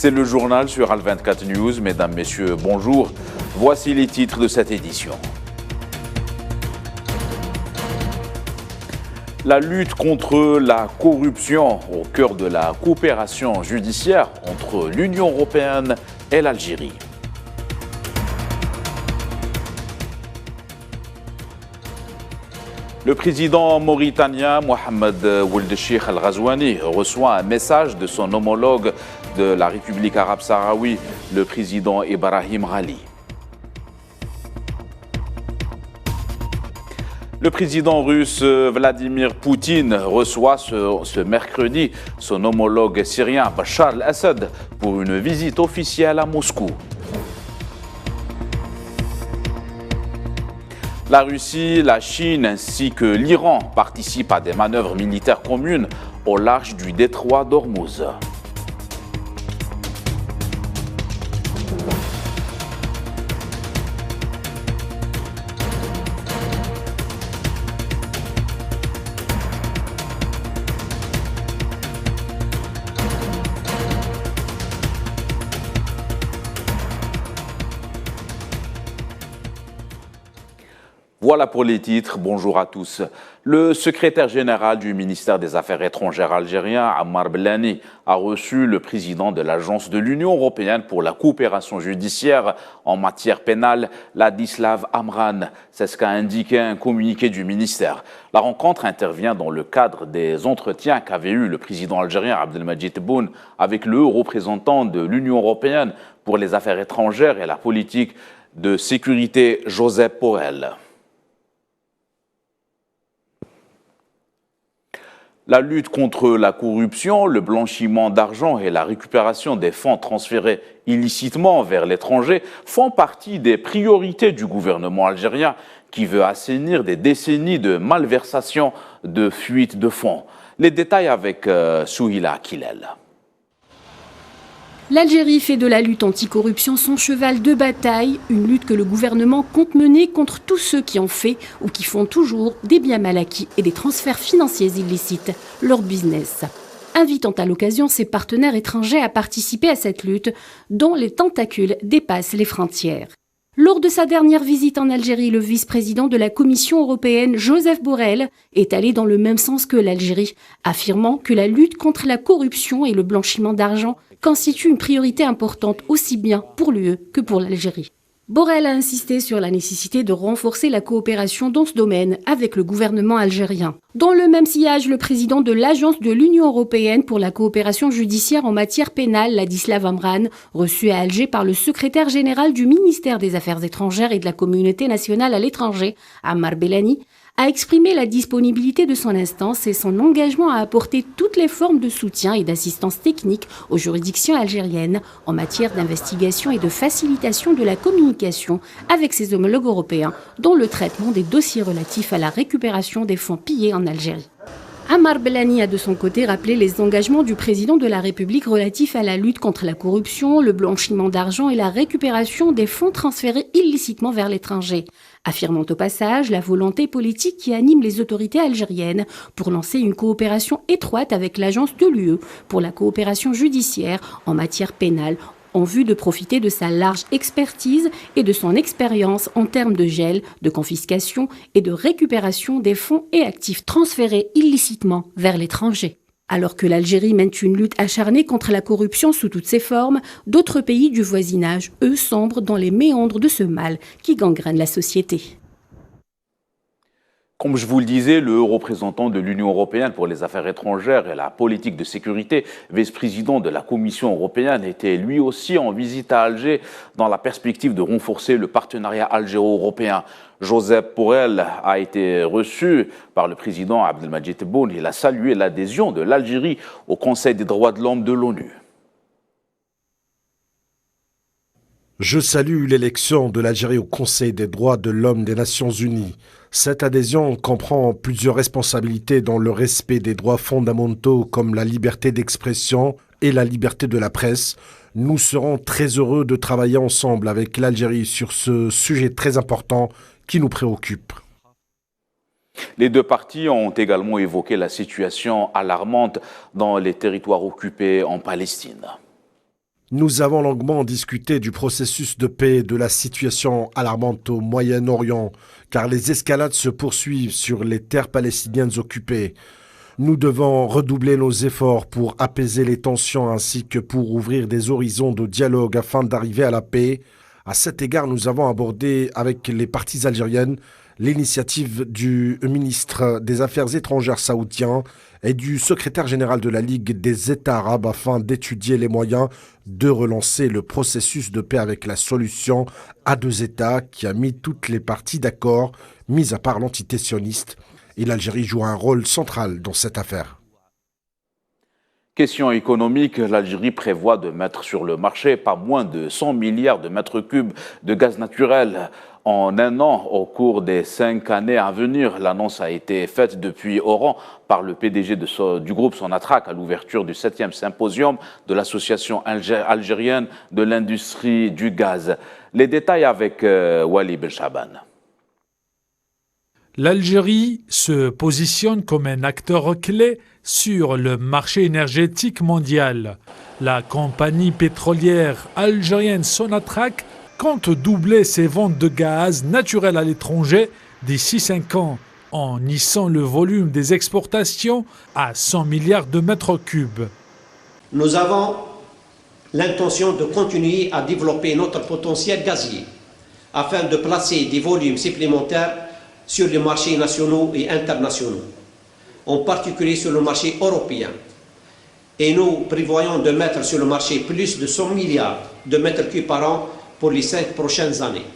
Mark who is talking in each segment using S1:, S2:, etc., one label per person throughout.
S1: C'est le journal sur Al24 News. Mesdames, Messieurs, bonjour. Voici les titres de cette édition. La lutte contre la corruption au cœur de la coopération judiciaire entre l'Union européenne et l'Algérie. Le président mauritanien Mohamed Ould Cheikh Al Ghazouani reçoit un message de son homologue de la République arabe sahraoui, le président Ibrahim Ghali. Le président russe Vladimir Poutine reçoit ce mercredi son homologue syrien Bachar al-Assad pour une visite officielle à Moscou. La Russie, la Chine ainsi que l'Iran participent à des manœuvres militaires communes au large du détroit d'Ormuz. Voilà pour les titres, bonjour à tous. Le secrétaire général du ministère des Affaires étrangères algérien, Ammar Blani, a reçu le président de l'Agence de l'Union européenne pour la coopération judiciaire en matière pénale, Ladislav Amran. C'est ce qu'a indiqué un communiqué du ministère. La rencontre intervient dans le cadre des entretiens qu'avait eu le président algérien Abdelmadjid Tebboune avec le représentant de l'Union européenne pour les affaires étrangères et la politique de sécurité, Josep Borrell. La lutte contre la corruption, le blanchiment d'argent et la récupération des fonds transférés illicitement vers l'étranger font partie des priorités du gouvernement algérien qui veut assainir des décennies de malversation, de fuite de fonds. Les détails avec Souhila Kilel.
S2: L'Algérie fait de la lutte anticorruption son cheval de bataille, une lutte que le gouvernement compte mener contre tous ceux qui ont fait ou qui font toujours des biens mal acquis et des transferts financiers illicites, leur business. Invitant à l'occasion ses partenaires étrangers à participer à cette lutte, dont les tentacules dépassent les frontières. Lors de sa dernière visite en Algérie, le vice-président de la Commission européenne, Josep Borrell, est allé dans le même sens que l'Algérie, affirmant que la lutte contre la corruption et le blanchiment d'argent constitue une priorité importante aussi bien pour l'UE que pour l'Algérie. Borrell a insisté sur la nécessité de renforcer la coopération dans ce domaine avec le gouvernement algérien. Dans le même sillage, le président de l'Agence de l'Union européenne pour la coopération judiciaire en matière pénale, Ladislav Amran, reçu à Alger par le secrétaire général du ministère des Affaires étrangères et de la communauté nationale à l'étranger, Ammar Blani, a exprimé la disponibilité de son instance et son engagement à apporter toutes les formes de soutien et d'assistance technique aux juridictions algériennes en matière d'investigation et de facilitation de la communication avec ses homologues européens dans le traitement des dossiers relatifs à la récupération des fonds pillés en Algérie. Ammar Blani a de son côté rappelé les engagements du président de la République relatifs à la lutte contre la corruption, le blanchiment d'argent et la récupération des fonds transférés illicitement vers l'étranger, affirmant au passage la volonté politique qui anime les autorités algériennes pour lancer une coopération étroite avec l'Agence de l'UE pour la coopération judiciaire en matière pénale en vue de profiter de sa large expertise et de son expérience en termes de gel, de confiscation et de récupération des fonds et actifs transférés illicitement vers l'étranger. Alors que l'Algérie mène une lutte acharnée contre la corruption sous toutes ses formes, d'autres pays du voisinage, eux, sombrent dans les méandres de ce mal qui gangrène la société.
S1: Comme je vous le disais, le haut représentant de l'Union européenne pour les affaires étrangères et la politique de sécurité, vice-président de la Commission européenne, était lui aussi en visite à Alger dans la perspective de renforcer le partenariat algéro-européen. Josep Borrell a été reçu par le président Abdelmadjid Tebboune. Il a salué l'adhésion de l'Algérie au Conseil des droits de l'homme de l'ONU.
S3: Je salue l'élection de l'Algérie au Conseil des droits de l'homme des Nations Unies. Cette adhésion comprend plusieurs responsabilités dans le respect des droits fondamentaux comme la liberté d'expression et la liberté de la presse. Nous serons très heureux de travailler ensemble avec l'Algérie sur ce sujet très important qui nous préoccupe.
S1: Les deux parties ont également évoqué la situation alarmante dans les territoires occupés en Palestine.
S3: Nous avons longuement discuté du processus de paix et de la situation alarmante au Moyen-Orient, car les escalades se poursuivent sur les terres palestiniennes occupées. Nous devons redoubler nos efforts pour apaiser les tensions ainsi que pour ouvrir des horizons de dialogue afin d'arriver à la paix. À cet égard, nous avons abordé avec les parties algériennes l'initiative du ministre des Affaires étrangères saoudien et du secrétaire général de la Ligue des États arabes afin d'étudier les moyens de relancer le processus de paix avec la solution à deux États qui a mis toutes les parties d'accord, mis à part l'entité sioniste. Et l'Algérie joue un rôle central dans cette affaire.
S1: Question économique, l'Algérie prévoit de mettre sur le marché pas moins de 100 milliards de mètres cubes de gaz naturel en un an au cours des 5 années à venir. L'annonce a été faite depuis Oran par le PDG du groupe Sonatrach à l'ouverture du 7e symposium de l'Association algérienne de l'industrie du gaz. Les détails avec Wali Belchaban.
S4: L'Algérie se positionne comme un acteur clé sur le marché énergétique mondial. La compagnie pétrolière algérienne Sonatrach compte doubler ses ventes de gaz naturel à l'étranger d'ici 5 ans, en hissant le volume des exportations à 100 milliards de mètres cubes.
S5: Nous avons l'intention de continuer à développer notre potentiel gazier afin de placer des volumes supplémentaires sur les marchés nationaux et internationaux, en particulier sur le marché européen. Et nous prévoyons de mettre sur le marché plus de 100 milliards de mètres cubes par an pour les 5 prochaines années.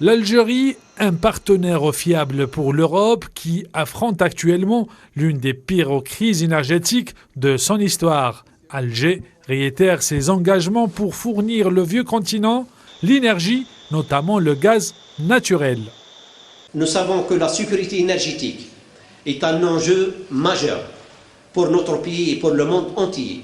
S4: L'Algérie, un partenaire fiable pour l'Europe qui affronte actuellement l'une des pires crises énergétiques de son histoire. Alger réitère ses engagements pour fournir le vieux continent l'énergie, notamment le gaz naturel.
S5: Nous savons que la sécurité énergétique est un enjeu majeur pour notre pays et pour le monde entier.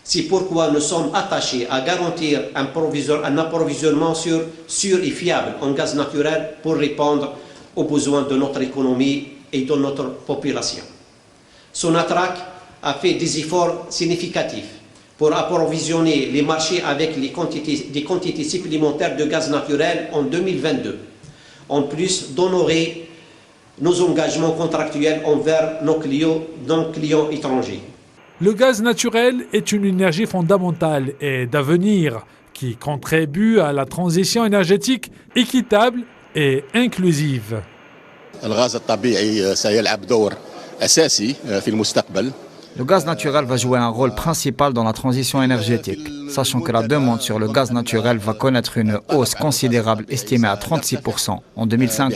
S5: C'est pourquoi nous sommes attachés à garantir un approvisionnement sûr et fiable en gaz naturel pour répondre aux besoins de notre économie et de notre population. Sonatrach a fait des efforts significatifs pour approvisionner les marchés avec des quantités supplémentaires de gaz naturel en 2022. En plus d'honorer nos engagements contractuels envers nos clients étrangers.
S4: Le gaz naturel est une énergie fondamentale et d'avenir qui contribue à la transition énergétique équitable et inclusive.
S6: Le gaz naturel va jouer un rôle principal dans la transition énergétique, sachant que la demande sur le gaz naturel va connaître une hausse considérable estimée à 36% en 2050.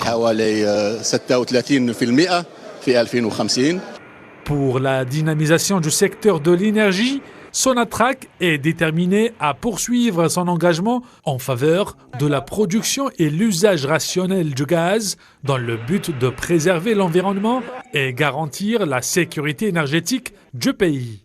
S4: Pour la dynamisation du secteur de l'énergie, Sonatrach est déterminé à poursuivre son engagement en faveur de la production et l'usage rationnel du gaz dans le but de préserver l'environnement et garantir la sécurité énergétique du pays.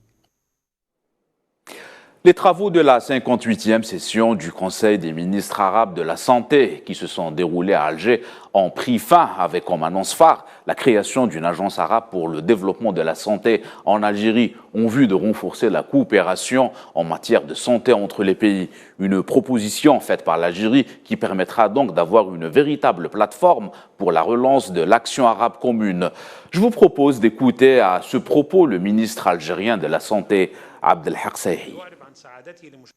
S1: Les travaux de la 58e session du Conseil des ministres arabes de la Santé qui se sont déroulés à Alger ont pris fin avec comme annonce phare la création d'une agence arabe pour le développement de la santé en Algérie en vue de renforcer la coopération en matière de santé entre les pays. Une proposition faite par l'Algérie qui permettra donc d'avoir une véritable plateforme pour la relance de l'action arabe commune. Je vous propose d'écouter à ce propos le ministre algérien de la Santé, Abdelhak Saïhi.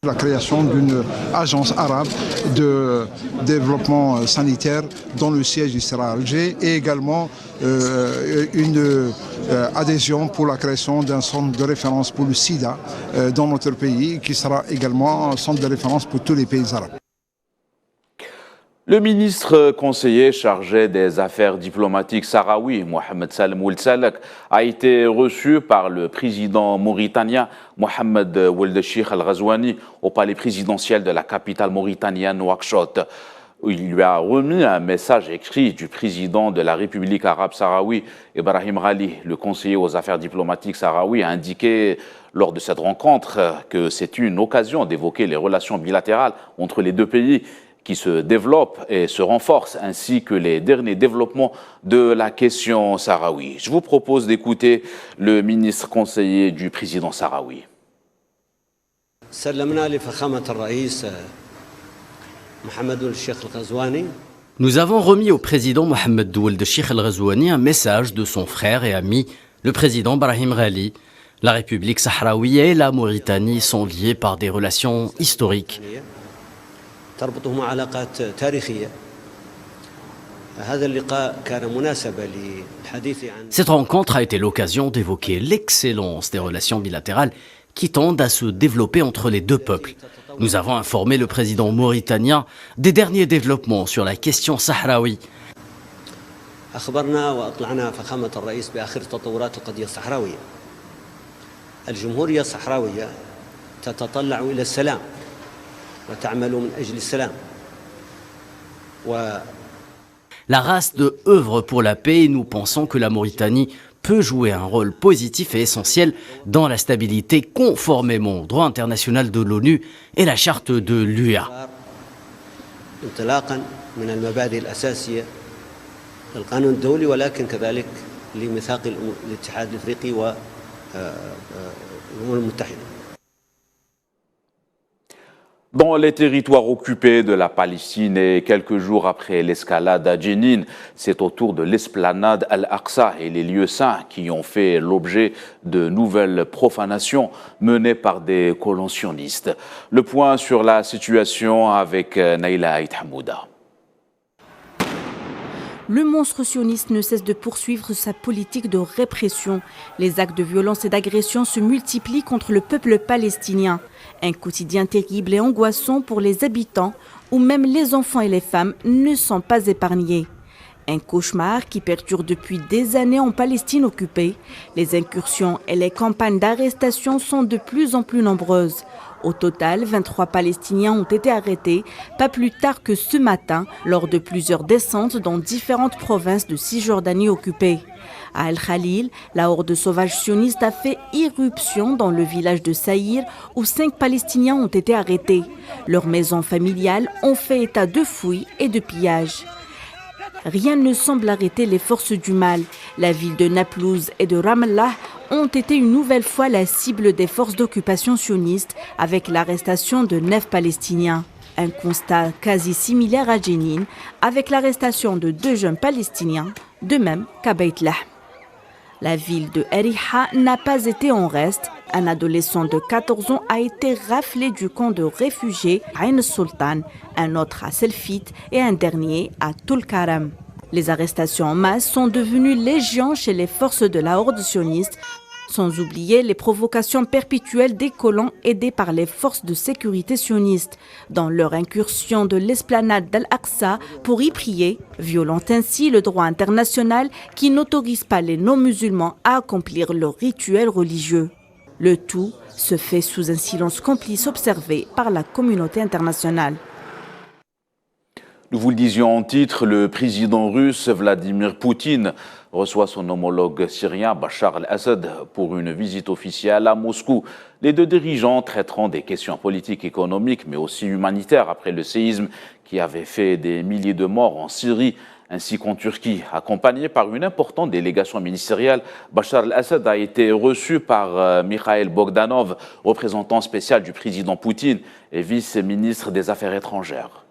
S7: La création d'une agence arabe de développement sanitaire dont le siège sera à Alger et également une adhésion pour la création d'un centre de référence pour le sida dans notre pays qui sera également un centre de référence pour tous les pays arabes.
S1: Le ministre conseiller chargé des affaires diplomatiques sahraoui, Mohamed Salem Ould Salek, a été reçu par le président mauritanien Mohamed Ould Cheikh Al Ghazouani au palais présidentiel de la capitale mauritanienne Nouakchott. Il lui a remis un message écrit du président de la République arabe sahraoui, Ibrahim Ghali. Le conseiller aux affaires diplomatiques sahraoui a indiqué lors de cette rencontre que c'est une occasion d'évoquer les relations bilatérales entre les deux pays qui se développent et se renforcent, ainsi que les derniers développements de la question sahraoui. Je vous propose d'écouter le ministre conseiller du président sahraoui.
S8: Nous avons remis au président Mohamed Ould Cheikh El-Ghazouani un message de son frère et ami, le président Brahim Ghali. La République sahraouie et la Mauritanie sont liées par des relations historiques. Cette rencontre a été l'occasion d'évoquer l'excellence des relations bilatérales qui tendent à se développer entre les deux peuples. Nous avons informé le président mauritanien des derniers développements sur la question sahraoui.
S9: الجمهورية الصحراوية تتطلع إلى السلام وتعمل من أجل السلام.
S8: La race de œuvre pour la paix et nous pensons que la Mauritanie peut jouer un rôle positif et essentiel dans la stabilité conformément au droit international de l'ONU et la charte de l'UA.
S9: انطلاقا من المبادئ الأساسية للقانون الدولي ولكن كذلك لميثاق الاتحاد الأفريقي والأمم المتحدة.
S1: Dans les territoires occupés de la Palestine et quelques jours après l'escalade à Jenin, c'est au tour de l'esplanade Al-Aqsa et les lieux saints qui ont fait l'objet de nouvelles profanations menées par des colons sionistes. Le point sur la situation avec Naïla Aït Hamouda.
S2: Le monstre sioniste ne cesse de poursuivre sa politique de répression. Les actes de violence et d'agression se multiplient contre le peuple palestinien. Un quotidien terrible et angoissant pour les habitants, où même les enfants et les femmes ne sont pas épargnés. Un cauchemar qui perdure depuis des années en Palestine occupée. Les incursions et les campagnes d'arrestation sont de plus en plus nombreuses. Au total, 23 Palestiniens ont été arrêtés, pas plus tard que ce matin, lors de plusieurs descentes dans différentes provinces de Cisjordanie occupées. À El-Khalil, la horde sauvage sioniste a fait irruption dans le village de Saïr, où 5 Palestiniens ont été arrêtés. Leurs maisons familiales ont fait état de fouilles et de pillages. Rien ne semble arrêter les forces du mal. La ville de Naplouse et de Ramallah ont été une nouvelle fois la cible des forces d'occupation sionistes avec l'arrestation de 9 Palestiniens. Un constat quasi similaire à Jenin avec l'arrestation de 2 jeunes Palestiniens, de même qu'à Beit Lahm. La ville de Eriha n'a pas été en reste. Un adolescent de 14 ans a été raflé du camp de réfugiés à Ain Sultan, un autre à Selfit et un dernier à Tulkaram. Les arrestations en masse sont devenues légion chez les forces de la horde sioniste, sans oublier les provocations perpétuelles des colons aidés par les forces de sécurité sionistes dans leur incursion de l'esplanade d'Al-Aqsa pour y prier, violant ainsi le droit international qui n'autorise pas les non-musulmans à accomplir leurs rituels religieux. Le tout se fait sous un silence complice observé par la communauté internationale.
S1: Nous vous le disions en titre, le président russe Vladimir Poutine reçoit son homologue syrien Bachar al-Assad pour une visite officielle à Moscou. Les deux dirigeants traiteront des questions politiques, économiques, mais aussi humanitaires après le séisme qui avait fait des milliers de morts en Syrie ainsi qu'en Turquie. Accompagné par une importante délégation ministérielle, Bachar al-Assad a été reçu par Mikhail Bogdanov, représentant spécial du président Poutine et vice-ministre des Affaires étrangères.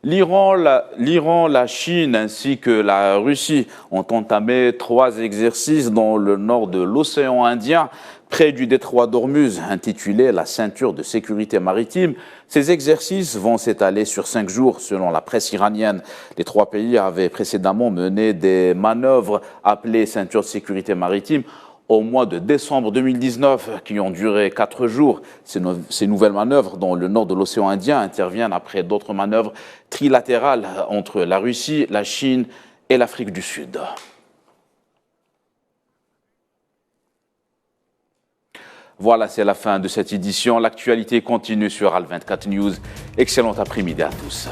S1: L'Iran, la Chine ainsi que la Russie ont entamé 3 exercices dans le nord de l'océan Indien, près du détroit d'Ormuz, intitulé la ceinture de sécurité maritime. Ces exercices vont s'étaler sur 5 jours, selon la presse iranienne. Les 3 pays avaient précédemment mené des manœuvres appelées ceinture de sécurité maritime au mois de décembre 2019, qui ont duré 4 jours. Ces nouvelles manœuvres dans le nord de l'océan Indien interviennent après d'autres manœuvres trilatérales entre la Russie, la Chine et l'Afrique du Sud. Voilà, c'est la fin de cette édition. L'actualité continue sur Al 24 News. Excellent après-midi à tous.